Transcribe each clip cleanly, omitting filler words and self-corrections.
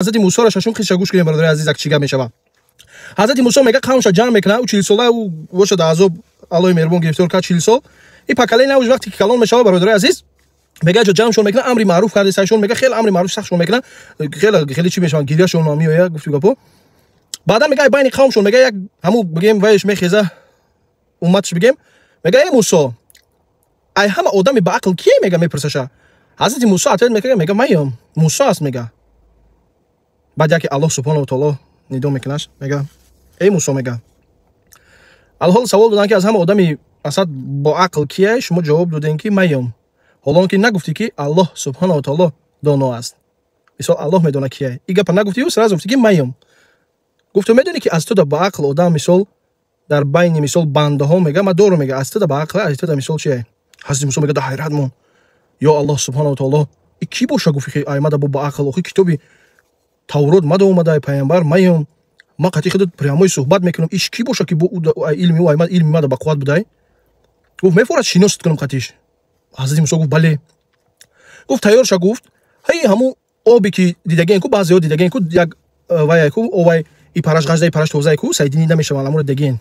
حضرت موسی را ششم خیش گوش کنیم برادر عزیز چی گپ میشود. حضرت موسی میگه قومش جمع میکنه او 40 ساله او وشد عذاب الله مهربان گرفتار کرد 40 سال این پکله نه وقتی که کلام میشه برادر عزیز میگه جو جمع شون میکنه امر معروف کرده سایشون میگه خیلی امر معروف سختشون میکنه خیلی چی میشن گیریاشون نامیه گفت گپو بعدا میگه بین قومشون میگه یک همو بگیم وایش میخیزه امتش بگیم میگه ای موسی ای همه آدم با عقل کی میگه میپرسه حضرت موسی اتت میگه میام موسی است میگه بعد که الله سبحانه و تعالی ندو میکنش میگه ای موسی میگه الحال سوال دادن که از همه آدمی اصلا با عقل کیه شما جواب دادین که میام حالا که نگفتی که الله سبحانه و تعالی دانا است مثلا الله میدونه کیه این گپ نگفتی و سراز گفتی که میام گفتم میدونی که از تو با عقل آدم مثال در بین مثال بنده ها میگه ما دور میگه از تو با عقل از تو مثال چیه حضرت موسی میگه در حیرت مون یا الله سبحانه و تعالی کی باشه گفتی که ایمد با عقل و کتابی تورات ماده اومده پیامبر میام ما قطعی خودت پریامای صحبت میکنم ایش کی باشه که با علمی و ایمد علمی ماده با قوت بوده گفت میفورد شناست کنم قطعیش حضرت موسی گفت بله گفت تیار شو گفت هی همو آبی که دیدگین کو بعضی ها دیدگین کو یک وای کو او وای ای پارش غزدای پارش توزای کو سایدینی نمیشه مالامور دیدگین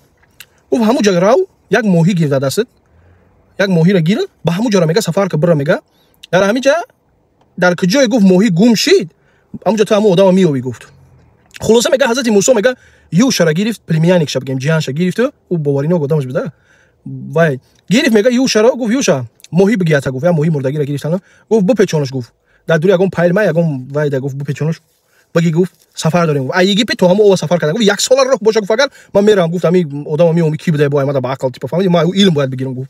گفت همو جا راو یک ماهی گرفته دست یک ماهی را گیره با همو جا میگه سفر که بره میگه در همین جا در کجای گفت ماهی گم شید همونجا تو همو آدم میوی گفت خلاصه میگه حضرت موسی میگه یوشع را گرفت پلمیانیک شب گیم جهان شا گرفت او باورینا گفتمش بده وای گرفت میگه یوشع را گفت یوشع ماهی بگیره تا گفت یا ماهی مردگی را گرفتن گفت بپیچونش گفت در دوری یگم پایل ما یگم وای ده گفت بپیچونش بگی گفت سفر داریم گفت ایگی تو همو سفر کردن گفت یک سال راه باشه گفت اگر من میرم گفت امی آدم میومی کی بده با ما با عقل تیپ فهمیدی ما علم باید بگیرم گفت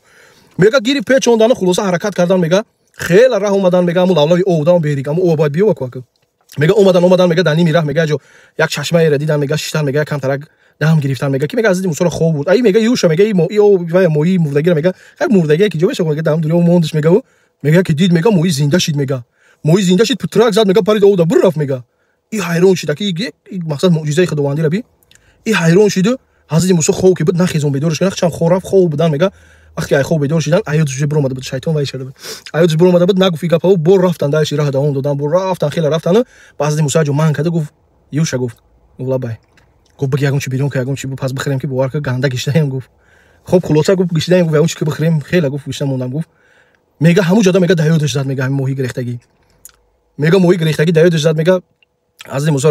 میگه گیری پیچوندن خلاصه حرکت کردن میگه خیلی راه اومدن میگه مول اولای او آدم بیریگم او باید بیو کو میگه اومدن میگه دانی میراه میگه جو یک چشمه را دیدن میگه شیطان میگه کم ترک دام گرفتن میگه کی میگه حضرت موسی خوب بود ای میگه یوشع میگه او وای موی مردگی میگه خیر مردگی کی جو بشه میگه دام دنیا موندش میگه که دید میگه موی زنده شید میگه موی زنده شید پترک زد میگه پرید او دا بر رفت میگه این حیران شد که یک مقصد معجزه خداوندی را بی این حیران شد حضرت موسی خوب که بود نخیزون بیدارش کنه چم خورف خوب بودن میگه وقتی ای خوب بیدار شدن ایوتش برو اومده بود شیطان وای شده بود ایوتش برو اومده بود نگفت گپا بر رفتن داش راه دوام دادن بر رفتن خیلی رفتن بعد موسی جو مان کرده گفت یوشع گفت والله بای گفت بگی اگم چی بیرون که اگم چی پس بخریم که باور که گنده گشته گفت خب خلاصه گفت گشته گفت اون چی که بخریم خیلی گفت گشته موندم گفت میگه همون جدا میگه دایودش زد میگه همین موهی گرفتگی میگه موهی گرفتگی دایودش زد میگه حضرت موسی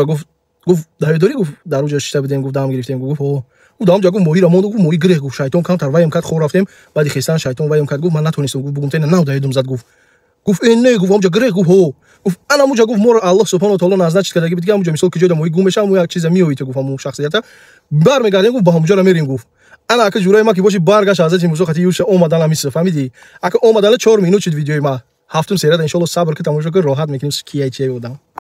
گفت دایوداری گفت در اونجا شته بودیم گفت دام گرفتیم گفت او دام جا گفت موهی را موند گفت موهی گرفت گفت شیطان کام تر وایم کرد خور رفتیم بعد خیسان شیطان وایم کرد گفت من نتونستم گفت بگم تن نه دایودم زد گفت این نه گفت اونجا گرفت گفت هو گفت انا اونجا گفت مور الله سبحانه و تعالی نازل کرده گفت اونجا مثال که جدا موهی گم بشه مو یک چیز میوی تو گفت مو شخصیت برمیگردیم گفت با اونجا را میریم گفت انا که جورای ما که باشه برگشت حضرت موسی خاطی یوشع اومدن میشه فهمیدی اگه اومدن 4 مینوت شد ویدیو ما هفتم سریت ان شاء الله صبر که تماشا کن راحت میکنیم کیه چی بودم